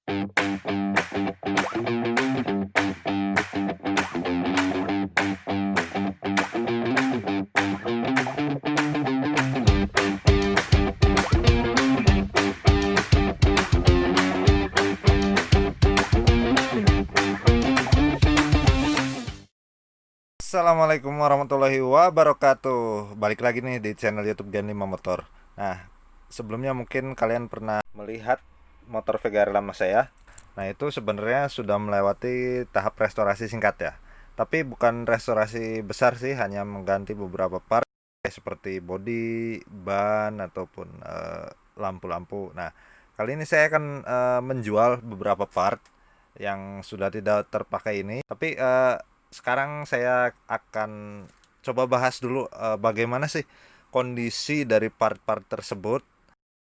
Assalamualaikum warahmatullahi wabarakatuh. Balik lagi nih di channel YouTube Gen 5 Motor. Nah, sebelumnya mungkin kalian pernah melihat motor Vega R lama saya. Nah, itu sebenarnya sudah melewati tahap restorasi singkat ya. Tapi bukan restorasi besar sih, hanya mengganti beberapa part seperti bodi, ban ataupun lampu-lampu. Nah, kali ini saya akan menjual beberapa part yang sudah tidak terpakai ini. Tapi sekarang saya akan coba bahas dulu bagaimana sih kondisi dari part-part tersebut.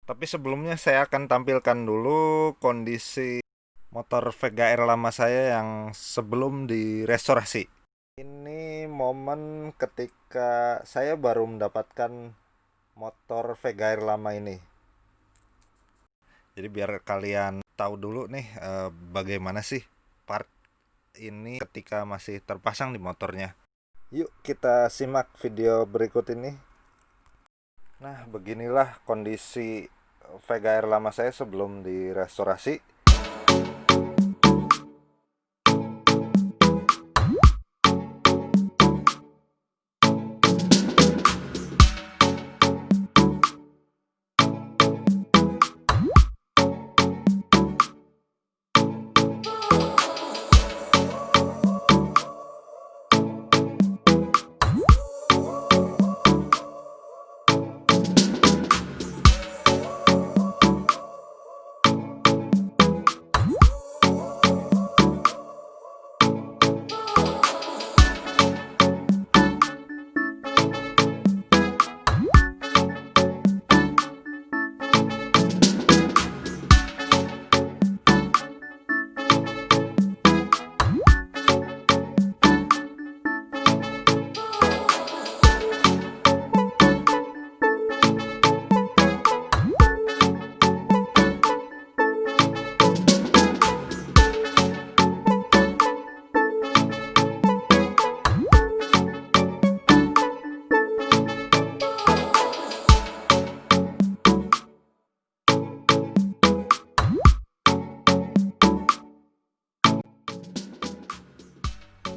Tapi sebelumnya saya akan tampilkan dulu kondisi motor Vega R lama saya yang sebelum direstorasi. Ini momen ketika saya baru mendapatkan motor Vega R lama ini. Jadi biar kalian tahu dulu nih bagaimana sih part ini ketika masih terpasang di motornya. Yuk kita simak video berikut ini. Nah, beginilah kondisi Vega R lama saya sebelum direstorasi.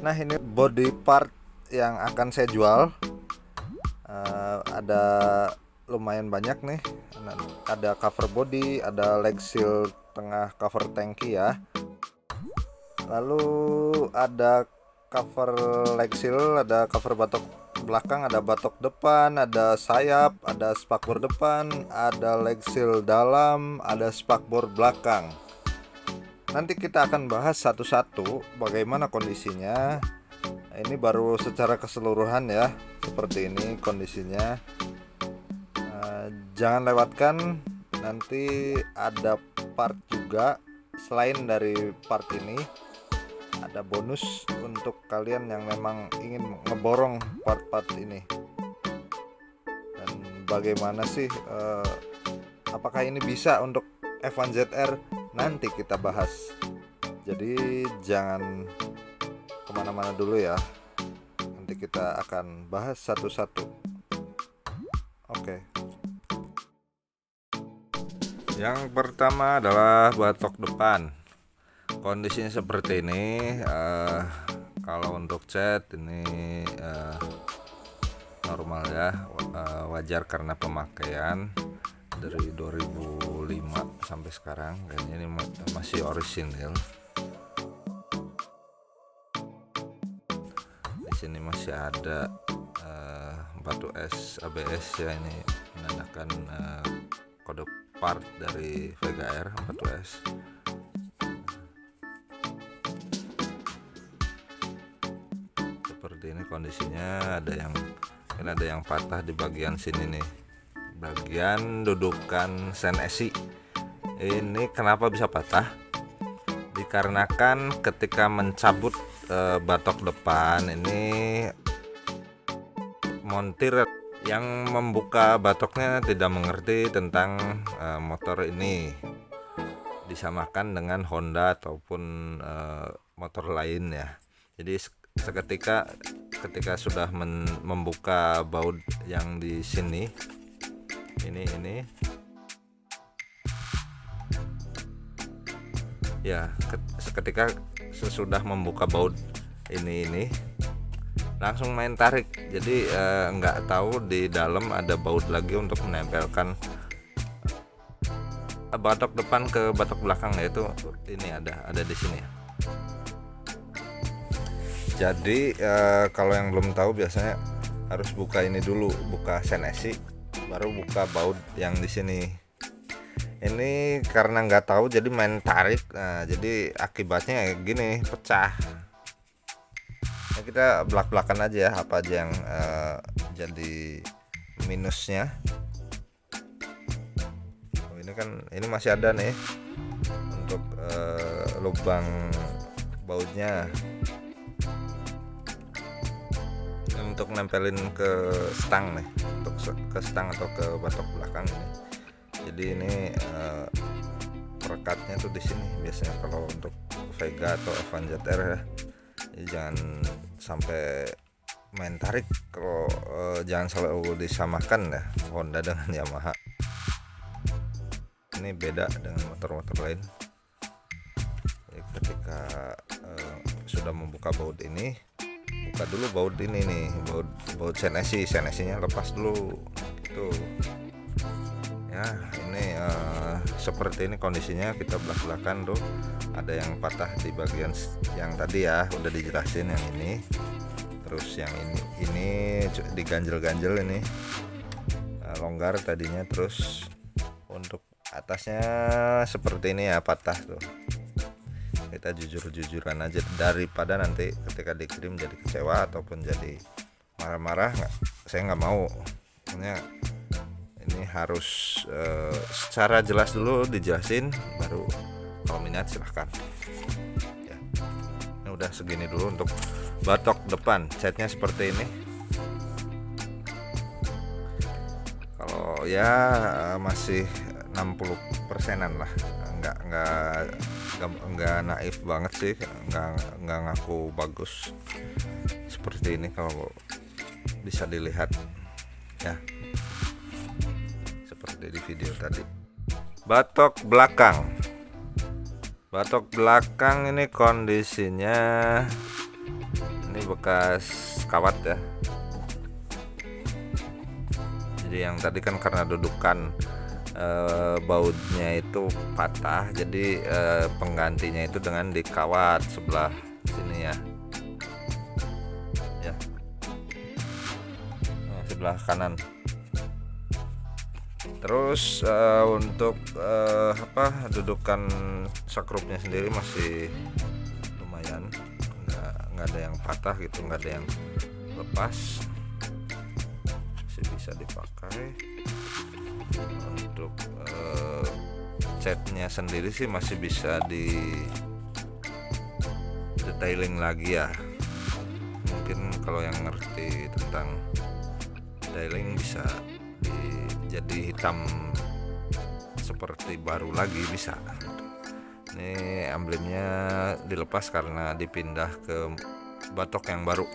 Nah, ini body part yang akan saya jual. Ada lumayan banyak nih. Ada cover body, ada leg seal tengah cover tangki ya. Lalu ada cover leg seal, ada cover batok belakang, ada batok depan, ada sayap, ada spakbor depan, ada leg seal dalam, ada spakbor belakang. Nanti kita akan bahas satu-satu bagaimana kondisinya. Ini baru secara keseluruhan ya, seperti ini kondisinya. Jangan lewatkan, nanti ada part juga selain dari part ini. Ada bonus untuk kalian yang memang ingin ngeborong part-part ini. Dan bagaimana sih, apakah ini bisa untuk F1ZR? Nanti kita bahas. Jadi jangan kemana-mana dulu ya. Nanti kita akan bahas satu-satu. Oke. Yang pertama adalah batok depan. Kondisinya seperti ini. Kalau untuk cat ini normal ya, wajar karena pemakaian dari 2005 sampai sekarang. Kayaknya ini masih orisinil. Di sini masih ada batu es ABS ya, ini menandakan kode part dari Vega R 4S. Seperti ini kondisinya. Ada yang patah di bagian sini nih, bagian dudukan sen esi. Ini kenapa bisa patah? Dikarenakan ketika mencabut batok depan ini, montir yang membuka batoknya tidak mengerti tentang motor ini. Di disamakan dengan Honda ataupun motor lain ya. Jadi ketika sudah membuka baut yang di sini ini ya, seketika sesudah membuka baut ini langsung main tarik. Jadi nggak tahu di dalam ada baut lagi untuk menempelkan batok depan ke batok belakang, yaitu ini ada di sini ya. Jadi kalau yang belum tahu biasanya harus buka ini dulu, buka senesi, baru buka baut yang di sini. Ini karena nggak tahu jadi main tarik, nah jadi akibatnya gini, pecah. Nah, kita belak-belakan aja ya apa aja yang jadi minusnya. Ini masih ada nih untuk lubang bautnya, untuk nempelin ke stang nih, untuk ke stang atau ke batok belakang ini. Jadi ini perekatnya tuh di sini biasanya kalau untuk Vega atau Avanza R ya. Jadi jangan sampai main tarik, kalau jangan selalu disamakan ya Honda dengan Yamaha. Ini beda dengan motor-motor lain. Jadi ketika sudah membuka baut ini, buka dulu baut ini nih, baut senesinya lepas dulu gitu ya. Ini seperti ini kondisinya, kita belak-belakan tuh ada yang patah di bagian yang tadi ya udah dijelasin, yang ini, terus yang ini diganjel-ganjel, ini longgar tadinya, terus untuk atasnya seperti ini ya patah tuh. Kita jujur-jujuran aja daripada nanti ketika dikirim jadi kecewa ataupun jadi marah-marah. Saya nggak mau. Makanya ini harus secara jelas dulu dijelasin, baru kalau minat silahkan ya. Ini udah segini dulu untuk batok depan, catnya seperti ini. Kalau ya masih 60%-an lah, nggak naif banget sih, nggak ngaku bagus seperti ini kalau bisa dilihat ya, seperti di video tadi. Batok belakang ini kondisinya ini bekas kawat ya. Jadi yang tadi kan karena dudukan bautnya itu patah, jadi penggantinya itu dengan dikawat sebelah sini ya, sebelah kanan. Terus untuk dudukan sakrupnya sendiri masih lumayan, nggak ada yang patah gitu, nggak ada yang lepas, masih bisa dipakai. Untuk catnya sendiri sih masih bisa di detailing lagi ya. Mungkin kalau yang ngerti tentang detailing bisa jadi hitam seperti baru lagi bisa. Ini emblemnya dilepas karena dipindah ke batok yang baru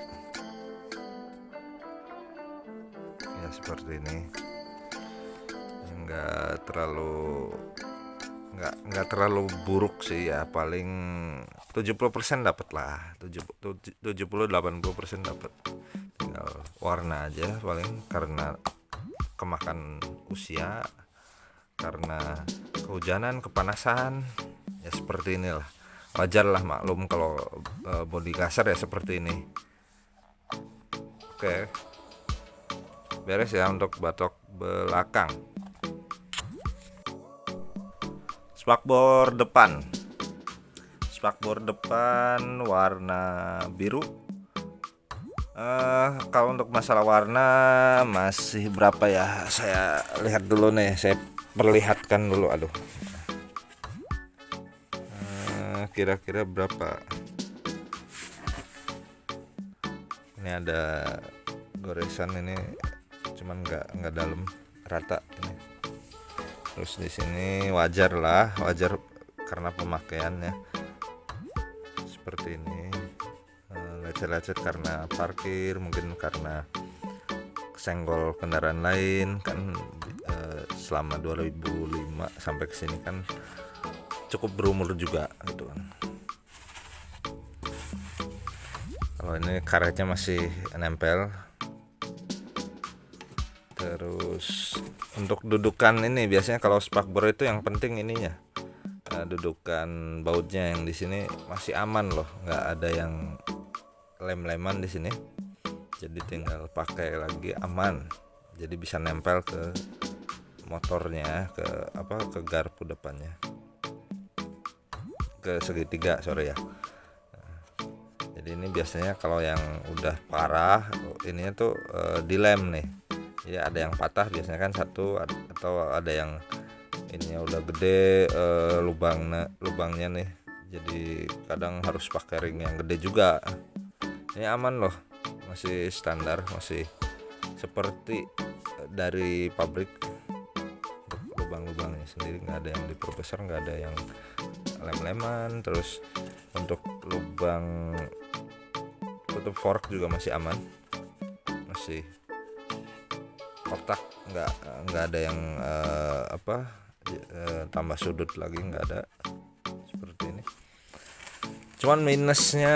ya, seperti ini. Nggak terlalu buruk sih ya, paling 70% dapat lah, 70-80% dapat. Tinggal warna aja paling, karena kemakan usia, karena kehujanan, kepanasan ya, seperti inilah. Wajar lah, maklum kalau bodi kasar ya seperti ini. Oke, beres ya untuk batok belakang. Spakbor depan warna biru. Kalau untuk masalah warna masih berapa ya, saya lihat dulu nih, saya perlihatkan dulu. Aduh, kira-kira berapa? Ini ada goresan ini, cuman nggak dalam, rata ini. Terus di sini wajar karena pemakaiannya seperti ini. Lecet-lecet karena parkir, mungkin karena kesenggol kendaraan lain kan. Selama 2005 sampai ke sini kan cukup berumur juga gitu kan. Kalau ini karetnya masih nempel. Terus untuk dudukan ini biasanya kalau spakbor itu yang penting ininya, dudukan bautnya yang di sini masih aman loh, nggak ada yang lem-leman di sini. Jadi tinggal pakai lagi aman. Jadi bisa nempel ke motornya, ke garpu depannya, ke segitiga ya. Jadi ini biasanya kalau yang udah parah ininya tuh dilem nih. Jadi ada yang patah biasanya kan satu, atau ada yang ininya udah gede lubangnya nih. Jadi kadang harus pakai ring yang gede juga. Ini aman loh, masih standar, masih seperti dari pabrik. Lubang-lubangnya sendiri nggak ada yang diperbesar, nggak ada yang lem-leman. Terus untuk lubang tutup fork juga masih aman, masih kotak, nggak ada yang tambah sudut lagi, nggak ada. Seperti ini. Cuman minusnya,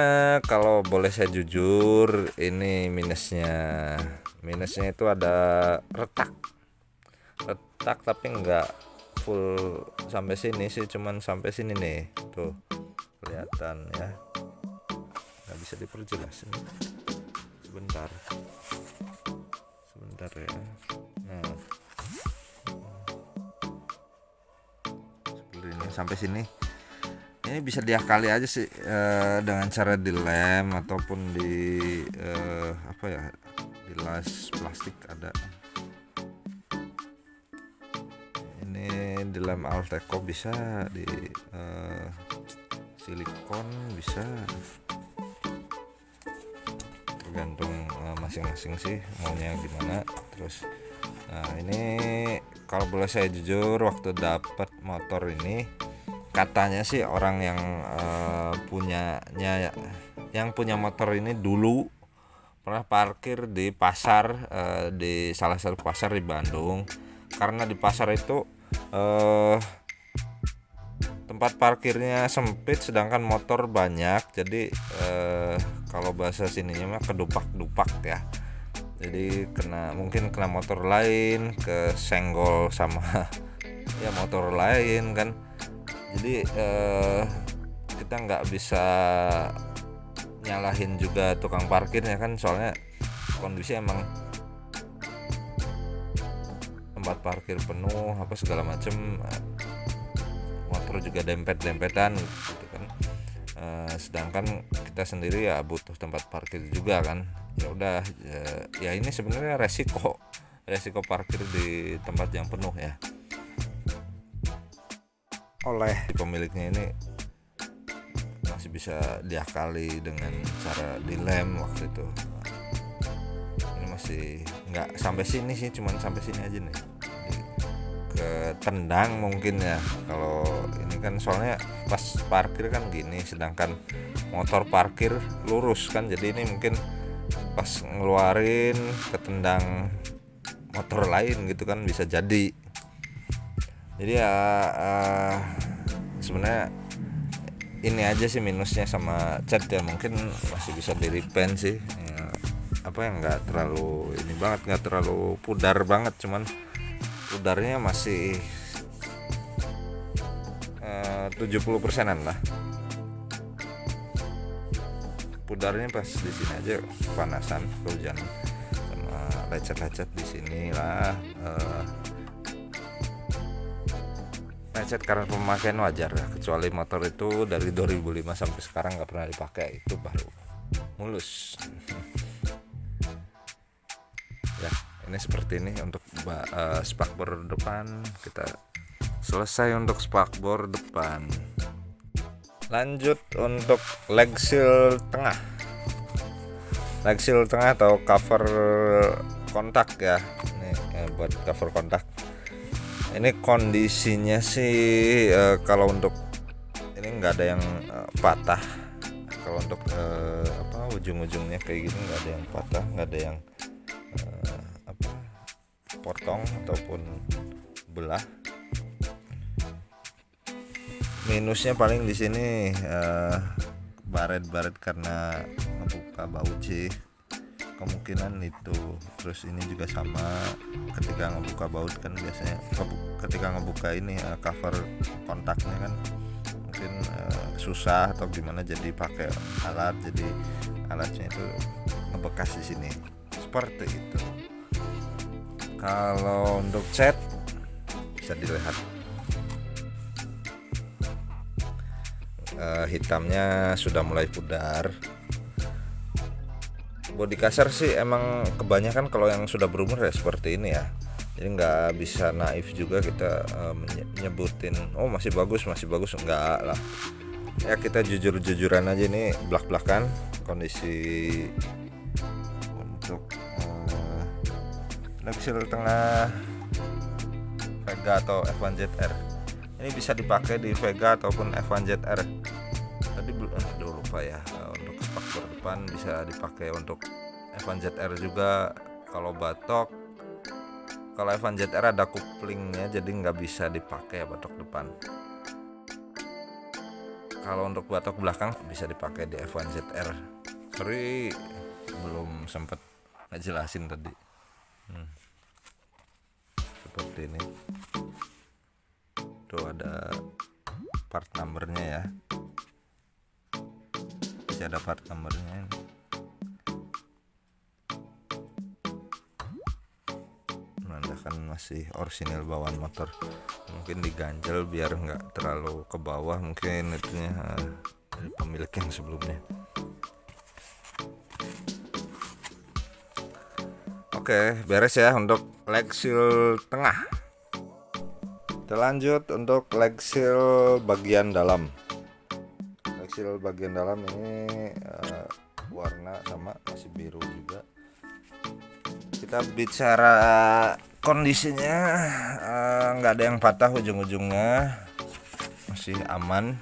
kalau boleh saya jujur, ini minusnya itu ada retak tapi nggak full sampai sini sih, cuman sampai sini nih, tuh kelihatan ya, nggak bisa diperjelas ini. Sebentar ya. Nah, seperti ini sampai sini. Ini bisa diakali aja sih dengan cara dilem ataupun dilas plastik ada. Ini dilem Alteco bisa, di silikon bisa, tergantung masing-masing sih maunya gimana. Terus ini kalau boleh saya jujur, waktu dapat motor ini katanya sih orang yang punya motor ini dulu pernah parkir di pasar, di salah satu pasar di Bandung. Karena di pasar itu tempat parkirnya sempit sedangkan motor banyak, jadi kalau bahasa sininya mah kedupak-dupak ya. Jadi mungkin kena motor lain, kesenggol sama ya motor lain kan. Jadi kita nggak bisa nyalahin juga tukang parkirnya kan, soalnya kondisi emang tempat parkir penuh apa segala macem, motor juga dempet-dempetan gitu kan. Sedangkan kita sendiri ya butuh tempat parkir juga kan. Ya udah, ya ini sebenarnya resiko parkir di tempat yang penuh ya. Oleh pemiliknya ini masih bisa diakali dengan cara dilem waktu itu. Ini masih nggak sampai sini sih, cuman sampai sini aja nih. Ketendang mungkin ya. Kalau ini kan soalnya pas parkir kan gini, sedangkan motor parkir lurus kan. Jadi ini mungkin pas ngeluarin ketendang motor lain gitu kan, bisa jadi. Jadi ya sebenarnya ini aja sih minusnya sama cat ya, mungkin masih bisa di repaint sih ya, yang nggak terlalu ini banget, nggak terlalu pudar banget, cuman pudarnya masih 70%-an lah. Pudarnya pas di sini aja kepanasan, hujan sama lecet-lecet di sini lah. Lecet karena pemakaian wajar ya, kecuali motor itu dari 2005 sampai sekarang nggak pernah dipakai, itu baru mulus. Ya, ini seperti ini untuk spakbor depan. Kita selesai untuk spakbor depan. Lanjut untuk leg seal tengah. Leg seal tengah atau cover kontak ya. Ini buat cover kontak. Ini kondisinya sih kalau untuk ini nggak ada yang patah. Kalau untuk ujung-ujungnya kayak gini nggak ada yang patah, nggak ada yang potong ataupun belah. Minusnya paling di sini baret-baret karena ngebuka baut sih, kemungkinan itu. Terus ini juga sama, ketika ngebuka baut kan biasanya ketika ngebuka ini cover kontaknya kan mungkin susah atau gimana, jadi pakai alat, jadi alatnya itu ngebekas di sini seperti itu. Kalau untuk cat bisa dilihat hitamnya sudah mulai pudar. Bodi kasar sih emang kebanyakan kalau yang sudah berumur ya seperti ini ya. Jadi nggak bisa naif juga kita nyebutin masih bagus enggak lah. Ya kita jujur-jujuran aja, ini belak-belakan kondisi untuk Lexil tengah Vega atau F1ZR. Ini bisa dipakai di Vega ataupun F1ZR. Tadi lupa ya, untuk spakbor depan bisa dipakai untuk F1ZR juga. Kalau batok, kalau F1ZR ada kuplingnya jadi nggak bisa dipakai batok depan. Kalau untuk batok belakang bisa dipakai di F1ZR. Sorry belum sempat ngejelasin tadi. Seperti ini tuh, ada part numbernya ya, masih ada part numbernya. Menandakan masih orisinil bawaan motor. Mungkin diganjel biar nggak terlalu ke bawah, mungkin itunya dari pemilik yang sebelumnya. Oke, beres ya untuk Lexil tengah. Kita lanjut untuk Lexil bagian dalam. Lexil bagian dalam ini warna sama, masih biru juga. Kita bicara kondisinya, nggak ada yang patah ujung-ujungnya, masih aman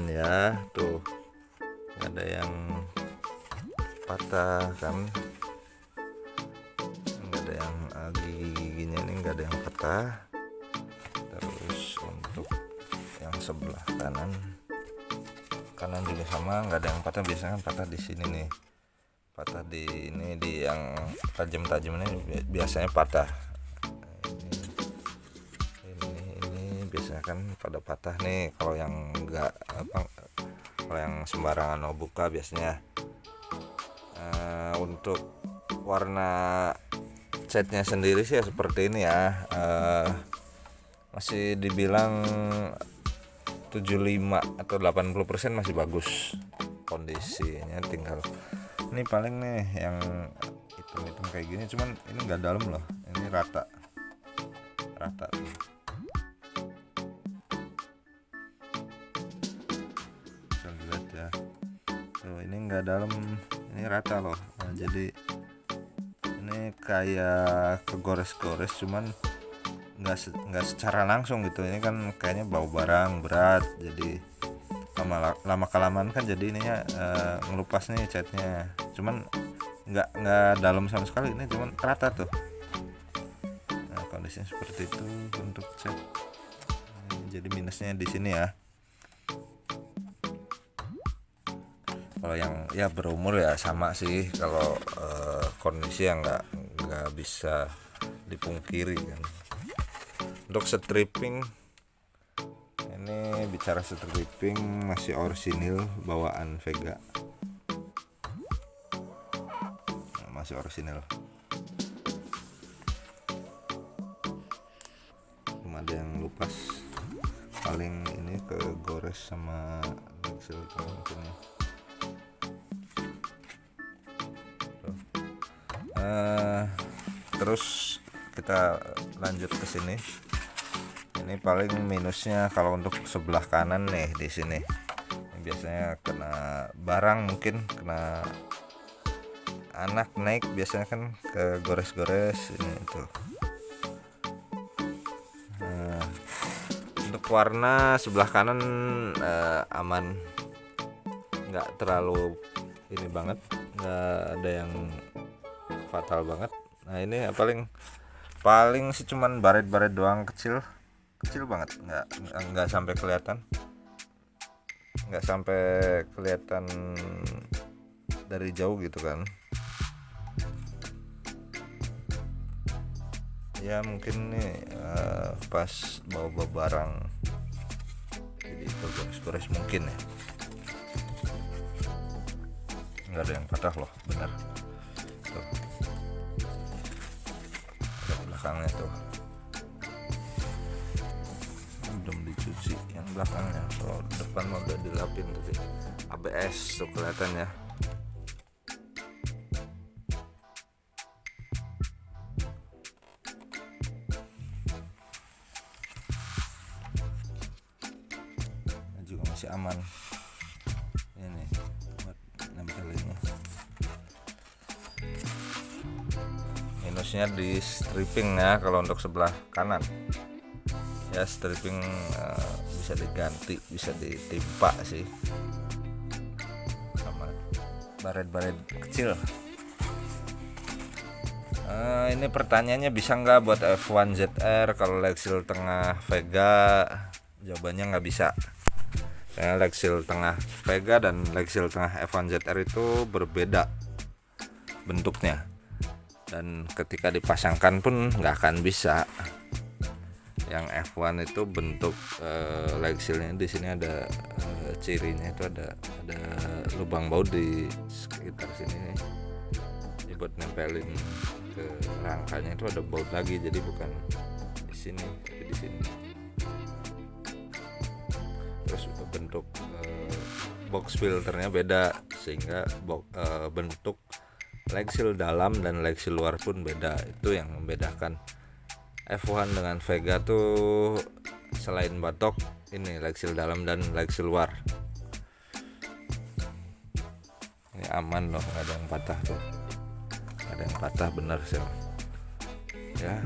ya. Tuh nggak ada yang patah kan, nggak ada yang gigi-giginya ini nggak ada yang patah. Terus untuk yang sebelah kanan juga sama, nggak ada yang patah. Biasanya kan patah di sini nih, patah di ini, di yang tajam-tajam ini biasanya patah. Ini biasanya kan pada patah nih. Kalau yang enggak kalau yang sembarangan mau buka biasanya. Untuk warna catnya sendiri sih ya seperti ini ya, masih dibilang 75 atau 80% masih bagus kondisinya. Tinggal ini paling nih yang hitam-hitam kayak gini, cuman ini nggak dalam loh, ini rata bisa lihat ya tuh, ini nggak dalam, ini rata loh. Nah, jadi ini kayak kegores-gores, cuman nggak secara langsung gitu. Ini kan kayaknya bawa barang berat, jadi lama kelamaan kan jadi ininya ngelupas nih catnya. Cuman nggak dalam sama sekali, ini cuman rata tuh. Nah, kondisinya seperti itu untuk cat. Jadi minusnya di sini ya. Kalau yang ya berumur ya sama sih, kalau kondisi yang nggak bisa dipungkiri kan. Untuk stripping, ini bicara stripping masih orisinil bawaan Vega, masih orisinil, belum ada yang lupas. Paling ini kegores sama Lexil mungkin ya. Terus kita lanjut ke sini. Ini paling minusnya kalau untuk sebelah kanan nih di sini. Ini biasanya kena barang, mungkin kena anak naik, biasanya kan ke gores-gores ini tuh. Nah, untuk warna sebelah kanan aman, nggak terlalu ini banget, nggak ada yang fatal banget. Nah ini paling sih cuman baret-baret doang, kecil banget, nggak sampai kelihatan dari jauh gitu kan. Ya mungkin nih pas bawa barang jadi tergores mungkin ya. Nggak ada yang patah loh, benar tuh, ada belakangnya tuh, belum dicuci yang belakangnya. Kalau depan mah udah dilapin tadi, ABS tuh kelihatannya. Juga masih aman ini buat nempelinnya. Minusnya di stripping ya, kalau untuk sebelah kanan ya stripping bisa diganti, bisa ditimpa sih sama baret-baret kecil. Ini pertanyaannya, bisa nggak buat F1 ZR kalau leg seal tengah Vega? Jawabannya nggak bisa. Leg seal tengah Vega dan leg seal tengah F1 ZR itu berbeda bentuknya, dan ketika dipasangkan pun nggak akan bisa. Yang F1 itu bentuk leg sealnya di sini ada cirinya, itu ada lubang baut di sekitar sini nih. Ini buat nempelin ke rangkanya itu ada baut lagi, jadi bukan di sini tapi di sini. Terus bentuk box filternya beda, sehingga bentuk leg seal dalam dan leg seal luar pun beda. Itu yang membedakan F1 dengan Vega tuh, selain batok ini leg seal dalam dan leg seal luar. Ini aman loh, nggak ada yang patah tuh, nggak ada yang patah, bener sih ya.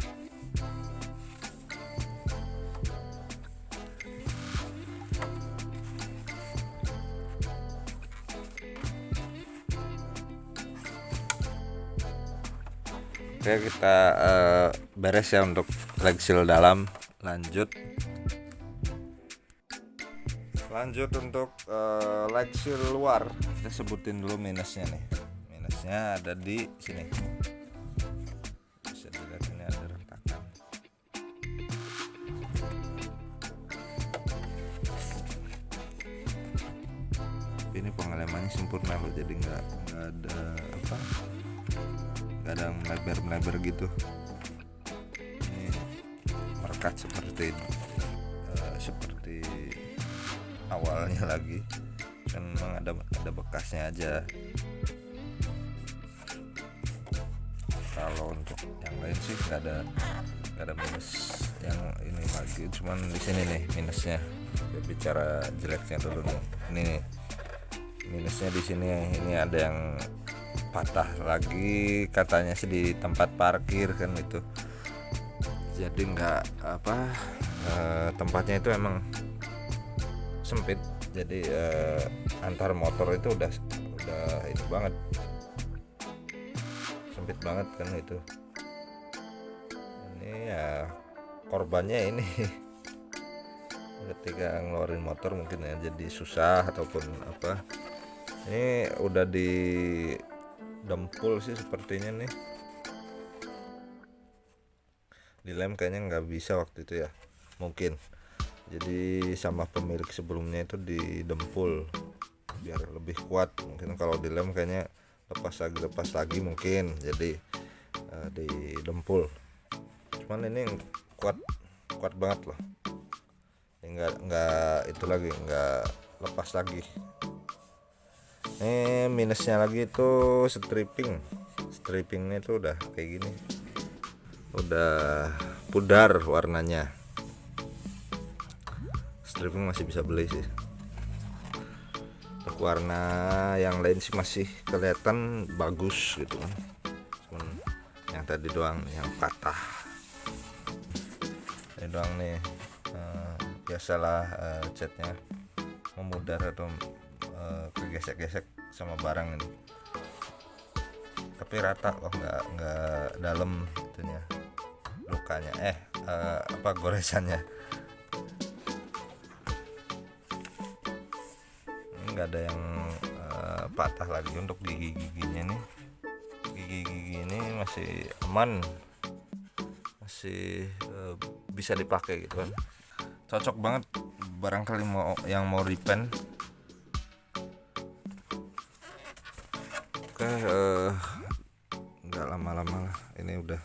Oke, kita beres ya untuk leg seal dalam. Lanjut untuk leg seal luar. Kita sebutin dulu minusnya nih. Minusnya ada di sini, bisa dilihat ini ada retakan. Tapi ini pengelemannya sempurna loh, jadi nggak ada apa, nggak ada yang melebar gitu. Ini merekat seperti awalnya lagi, kan memang ada bekasnya aja. Kalau untuk yang lain sih nggak ada minus yang ini lagi, cuman di sini nih minusnya. Kita bicara jeleknya dulu nih. Ini nih minusnya di sini, ini ada yang patah lagi katanya sih di tempat parkir kan itu. Jadi nggak tempatnya itu emang sempit, jadi antar motor itu udah itu banget, sempit banget kan itu. Ini ya korbannya ini ketika ngeluarin motor mungkin ya jadi susah ataupun apa. Ini udah di dempul sih sepertinya nih, dilem kayaknya nggak bisa waktu itu ya, mungkin jadi sama pemilik sebelumnya itu didempul biar lebih kuat. Mungkin kalau dilem kayaknya lepas lagi mungkin, jadi didempul. Cuman ini kuat banget loh, nggak itu lagi, nggak lepas lagi. Ini minusnya lagi itu strippingnya itu udah kayak gini, udah pudar warnanya. Stripping masih bisa beli sih, untuk warna yang lain sih masih kelihatan bagus gitu kan, cuman yang tadi doang yang patah. Ini doang nih biasalah catnya memudar atau kegesek-gesek sama barang ini, tapi rata kok, nggak dalam itunya lukanya goresannya. Ini nggak ada yang patah lagi. Untuk gigi-giginya nih, gigi-gigi ini masih aman, masih bisa dipakai gitu kan, cocok banget barangkali yang mau repaint. Oke, nggak lama-lama lah, ini udah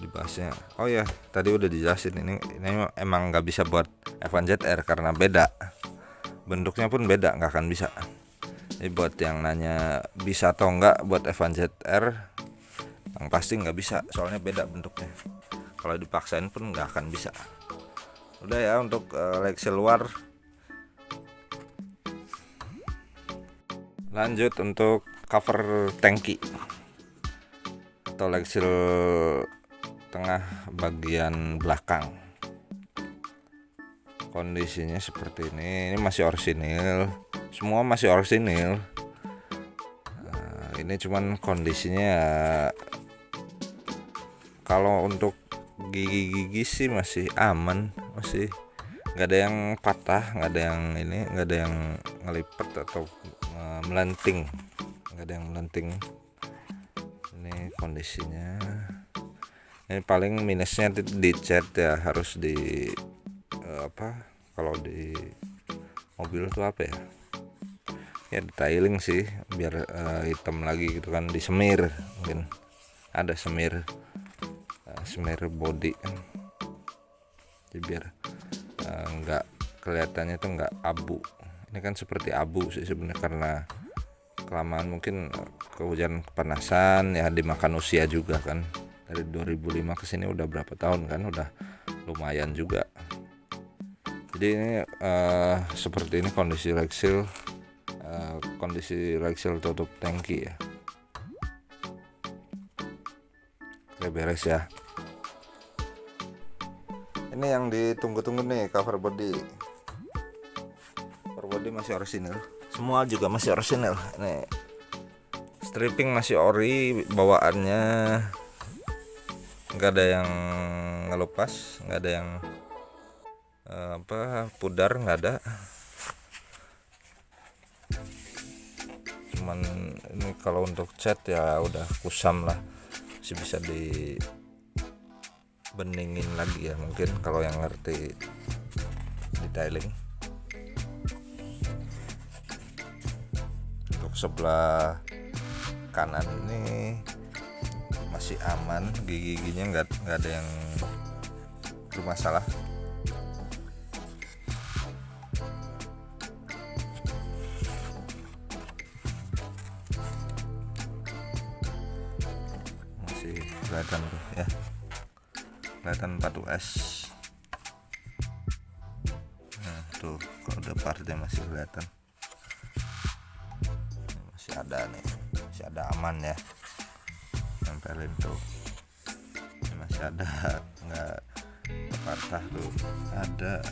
dibahasnya. Oh ya, tadi udah dijelasin, ini emang nggak bisa buat Evan ZR karena beda bentuknya, pun beda, nggak akan bisa. Jadi buat yang nanya bisa atau enggak buat Evan ZR, yang pasti nggak bisa, soalnya beda bentuknya. Kalau dipaksain pun nggak akan bisa. Udah ya untuk Lexil luar. Lanjut untuk cover tangki atau Lexil tengah bagian belakang. Kondisinya seperti ini masih orisinil, semua masih orisinil. Ini cuman kondisinya kalau untuk gigi-gigi sih masih aman, masih nggak ada yang patah, nggak ada yang ini, nggak ada yang ngelipet atau melenting, nggak ada yang melenting. Ini kondisinya. Ini paling minusnya di cat ya, harus di kalau di mobil tuh apa ya detailing sih, biar hitam lagi gitu kan, disemir, mungkin ada semir body kan, jadi biar nggak kelihatannya tuh nggak abu. Ini kan seperti abu sih sebenarnya, karena kelamaan mungkin kehujanan, kepanasan ya, dimakan usia juga kan. Dari 2005 ke sini udah berapa tahun kan, udah lumayan juga. Jadi ini seperti ini kondisi Lexil tutup tangki ya. Oke, beres ya. Ini yang ditunggu-tunggu nih, cover body. Cover body masih orisinil, semua juga masih orisinil. Ini stripping masih ori, bawaannya nggak ada yang ngelupas, nggak ada yang pudar, nggak ada. Cuman ini kalau untuk cat ya udah kusam lah, masih bisa dibeningin lagi ya, mungkin kalau yang ngerti detailing. Untuk sebelah kanan ini masih aman, gigi-giginya nggak ada yang bermasalah. Masih kelihatan tuh ya, kelihatan 4US. Nah tuh, kalau udah partnya masih kelihatan, masih ada nih, masih ada, aman ya. Nempelin tuh, ini masih ada, nggak patah tuh, ada.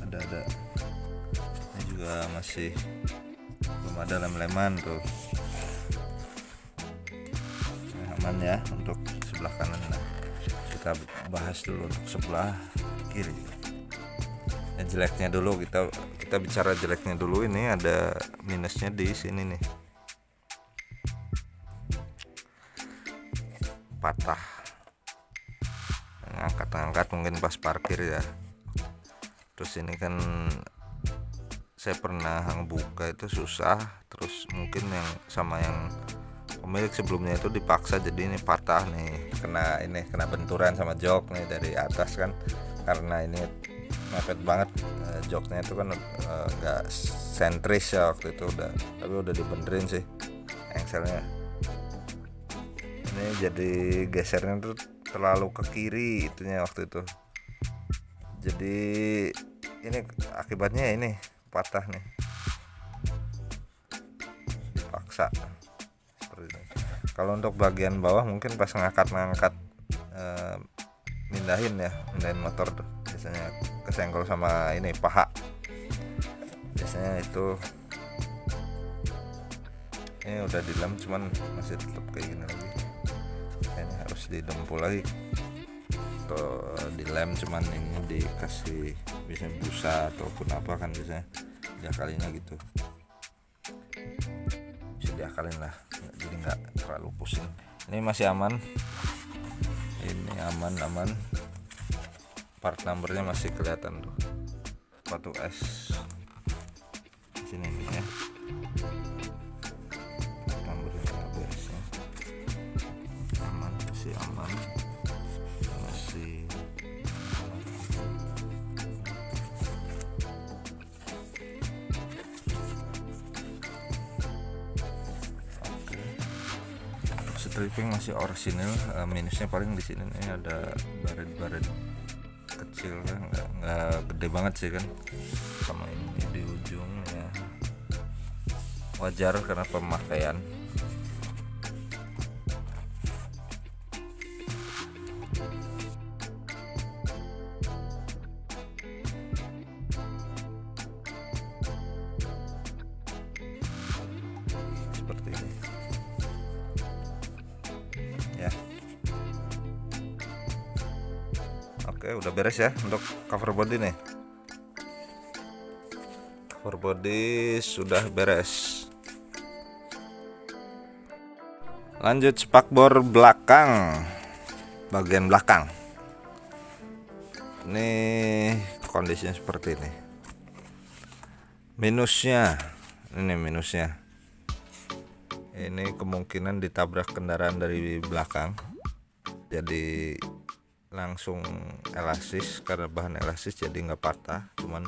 Ini juga masih belum ada lem-leman tuh. Ini aman ya untuk sebelah kanan. Nah, kita bahas dulu untuk sebelah kiri. Nah, jeleknya dulu, kita bicara jeleknya dulu. Ini ada minusnya di sini nih, patah, ngangkat mungkin pas parkir ya. Terus ini kan saya pernah ngebuka itu susah, terus mungkin yang sama yang pemilik sebelumnya itu dipaksa, jadi ini patah nih, kena benturan sama jok nih dari atas kan, karena ini mepet banget. Joknya itu kan nggak sentris ya waktu itu, tapi udah dibenerin sih engselnya. Ini jadi gesernya tuh terlalu ke kiri itunya waktu itu, jadi ini akibatnya ini patah nih, dipaksa seperti ini. Kalau untuk bagian bawah mungkin pas ngangkat mindahin motor tuh, biasanya kesenggol sama ini paha, biasanya itu. Ini udah dilem cuman masih tetap kayak gini lagi, kayaknya harus didempul lagi atau dilem, cuman ini dikasih biasanya busa ataupun apa kan, biasanya diakalinya gitu, bisa diakalin lah jadi nggak terlalu pusing. Ini masih aman, ini aman, part numbernya masih kelihatan tuh, batu es sini ya, part numbernya beresnya aman, masih aman, masih stripping masih orisinil. Minusnya paling di sini nih ada baret-baret kecil kan, nggak gede banget sih kan, sama ini di ujung ya wajar karena pemakaian. Seperti ini ya. Oke, udah beres ya untuk cover body nih. Cover body sudah beres. Lanjut spakbor belakang, bagian belakang. Ini kondisinya seperti ini. Minusnya, ini minusnya. Ini kemungkinan ditabrak kendaraan dari belakang. Jadi langsung elastis, karena bahan elastis jadi nggak patah, cuman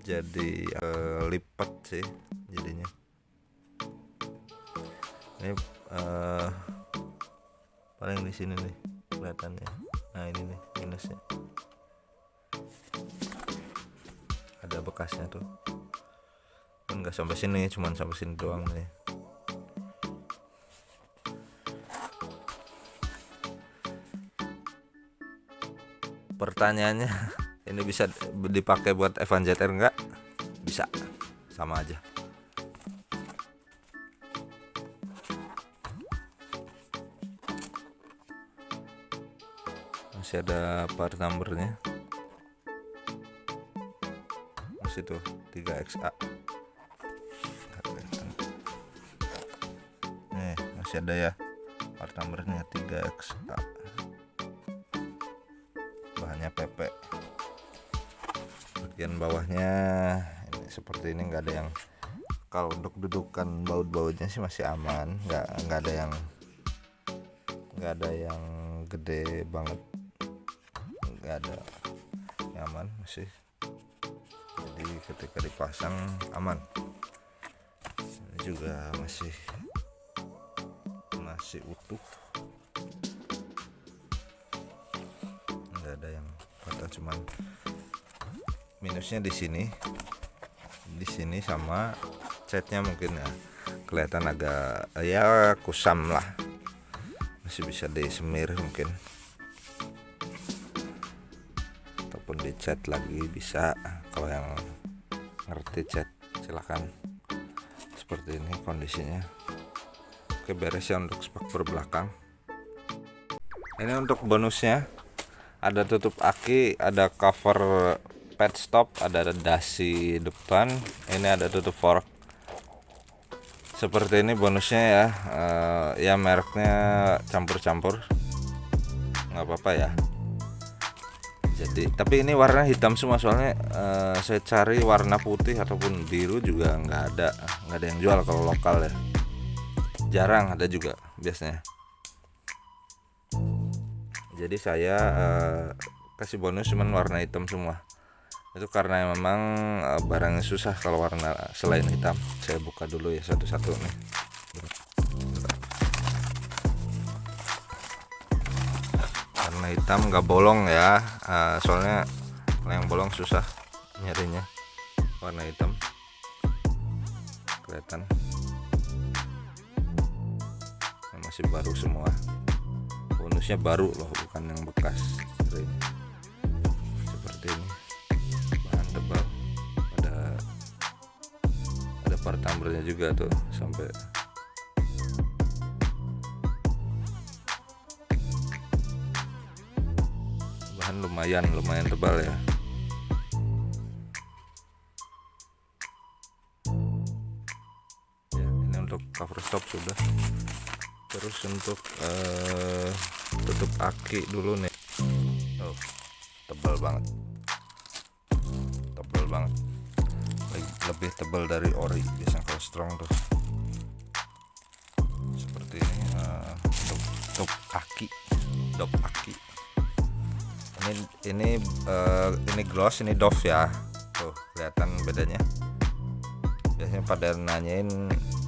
jadi lipat sih jadinya. Ini paling di sini nih kelihatannya. Nah ini nih minusnya, ada bekasnya tuh, kan nggak sampai sini, cuman sampai sini doang nih. Pertanyaannya, ini bisa dipakai buat Evan ZR enggak? Bisa, sama aja. Masih ada part numbernya, masih tuh 3XA. Nih masih ada ya part numbernya 3XA. Bahannya PP. Bagian bawahnya ini seperti ini, nggak ada yang, kalau untuk dudukan baut-bautnya sih masih aman, nggak ada yang gede banget, nggak ada, nyaman masih, jadi ketika dipasang aman. Ini juga masih utuh, nggak ada yang patah, cuman minusnya di sini sama catnya mungkin ya kelihatan agak ya kusam lah, masih bisa disemir mungkin ataupun dicat lagi bisa, kalau yang ngerti cat silahkan. Seperti ini kondisinya. Oke, beres ya untuk spakbor belakang. Ini untuk bonusnya, ada tutup aki, ada cover pad stop, ada dasi depan, ini ada tutup fork. Seperti ini bonusnya ya. Ya mereknya campur-campur, nggak apa-apa ya. Jadi tapi ini warna hitam semua, soalnya saya cari warna putih ataupun biru juga nggak ada yang jual kalau lokal ya, jarang ada juga biasanya. Jadi saya kasih bonus cuman warna hitam semua. Itu karena memang barangnya susah kalau warna selain hitam. Saya buka dulu ya satu-satu nih. Warna hitam nggak bolong ya, soalnya kalau yang bolong susah nyarinya. Warna hitam kelihatan masih baru semua. Bonusnya baru loh, bukan yang bekas. part tumblernya juga tuh sampai bahan lumayan tebal ya. Ya, ini untuk cover stop sudah. Terus untuk tutup aki dulu nih. Oh, tebal banget. Lebih tebal dari ori. Biasanya kalau strong tuh seperti ini. Untuk top aki. Ini gloss, ini Dove ya. Tuh kelihatan bedanya. Biasanya pada nanyain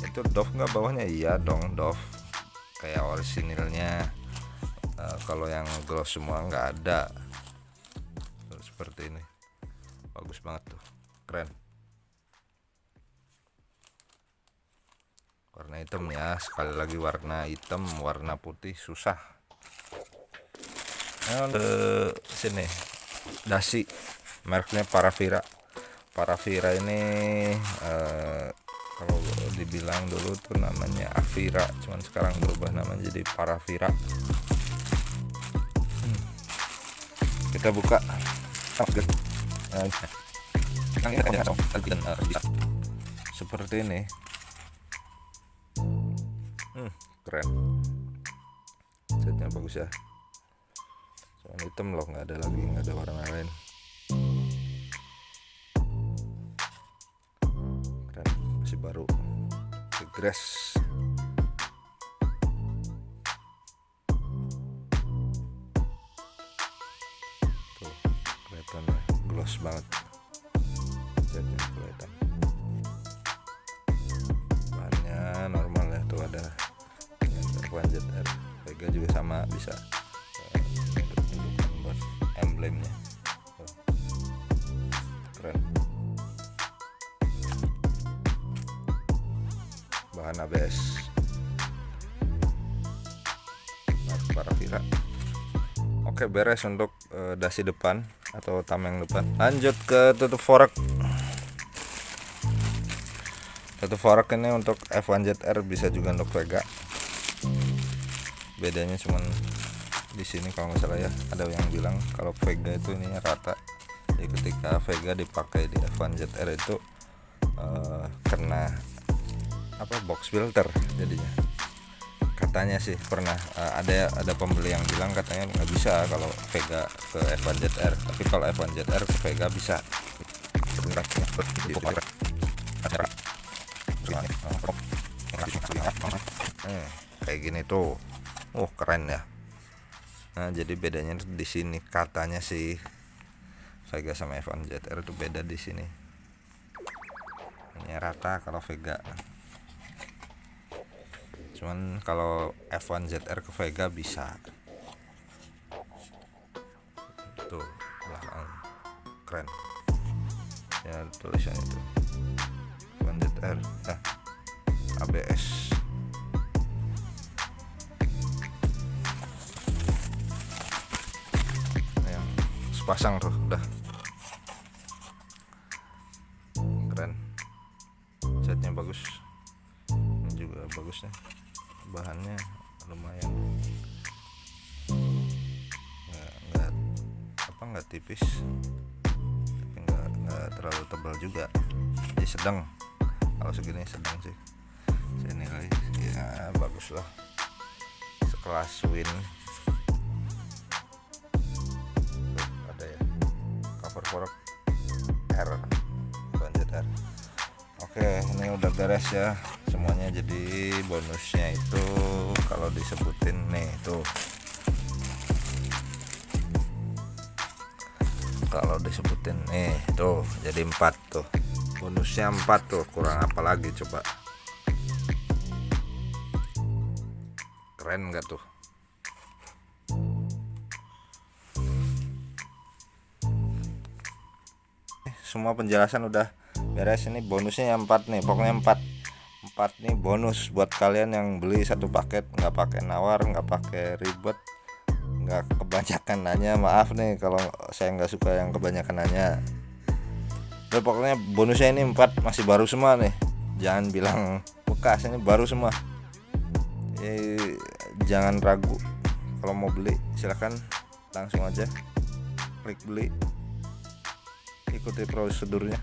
itu Dove nggak bawahnya? Iya dong, Dove kayak orisinilnya. Kalau yang gloss semua nggak ada. Tuh, seperti ini, bagus banget tuh, keren. Warna hitam ya, sekali lagi warna hitam, warna putih susah. Nah, sini dasi mereknya Paravira ini kalau dibilang dulu tuh namanya Avira, cuman sekarang berubah nama jadi Paravira. Kita buka seperti ini. Keren, catnya bagus ya, soalnya hitam loh, nggak ada warna lain. Keren, masih baru, grass. Tuh kelihatannya gloss banget, catnya kelihatan. Bahannya normal ya, tuh ada F1 ZR. Vega juga sama, bisa tunjukkan buat emblemnya. Keren. Bahan ABS Paravira. Oke, beres untuk dasi depan atau tameng depan. Lanjut ke tutup fork. Tutup fork ini untuk F1 ZR, bisa juga untuk Vega. Bedanya cuman di sini kalau nggak salah ya, ada yang bilang kalau Vega itu ininya rata. Jadi ketika Vega dipakai di F1 ZR itu kena box filter jadinya. Katanya sih pernah ada pembeli yang bilang katanya nggak bisa kalau Vega ke F1 ZR, tapi kalau F1 ZR ke Vega bisa. Kayak gini tuh. Keren ya. Nah, jadi bedanya di sini katanya sih, Vega sama F1 ZR itu beda di sini. Ini rata kalau Vega. Cuman kalau F1 ZR ke Vega bisa. Tuh, belakang keren. Ya tulisannya itu. F1 ZR. ABS. Pasang tuh udah keren, catnya bagus, ini juga bagus nih, bahannya lumayan, nggak tipis tapi nggak terlalu tebal juga, jadi sedang. Kalau segini sedang sih saya nilai ya, bagus lah, sekelas Win. Fork R F1 ZR. Oke, ini udah beres ya semuanya. Jadi bonusnya itu kalau disebutin nih tuh, kalau disebutin nih tuh jadi 4 tuh, bonusnya 4 tuh, kurang apa lagi coba. Keren nggak tuh? Semua penjelasan udah beres. Ini bonusnya yang 4 nih, pokoknya 4 nih bonus buat kalian yang beli satu paket, nggak pakai nawar, nggak pakai ribet, nggak kebanyakan nanya. Maaf nih kalau saya nggak suka yang kebanyakan nanya. Pokoknya bonusnya ini 4, masih baru semua nih. Jangan bilang bekas, ini baru semua. Jangan ragu, kalau mau beli silahkan langsung aja klik beli, ikuti prosedurnya.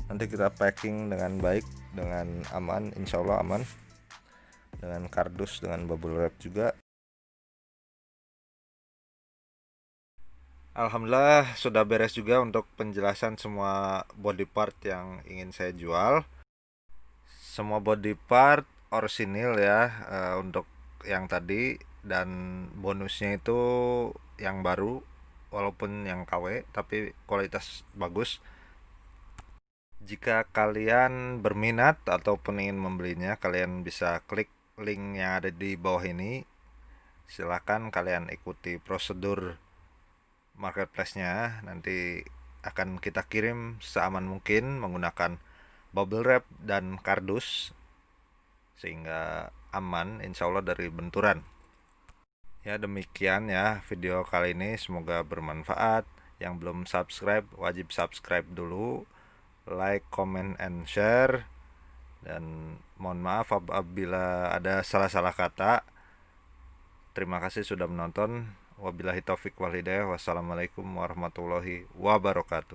Nanti kita packing dengan baik, dengan aman, insya Allah aman, dengan kardus, dengan bubble wrap juga. Alhamdulillah sudah beres juga untuk penjelasan semua body part yang ingin saya jual. Semua body part orisinil ya, untuk yang tadi, dan bonusnya itu yang baru, walaupun yang KW tapi kualitas bagus. Jika kalian berminat ataupun ingin membelinya, kalian bisa klik link yang ada di bawah ini. Silahkan kalian ikuti prosedur marketplace-nya, nanti akan kita kirim seaman mungkin menggunakan bubble wrap dan kardus sehingga aman insya Allah dari benturan. Ya demikian ya video kali ini, semoga bermanfaat. Yang belum subscribe wajib subscribe dulu, like, comment, and share. Dan mohon maaf apabila ada salah-salah kata. Terima kasih sudah menonton. Wabillahi taufik wal hidayah. Wassalamualaikum warahmatullahi wabarakatuh.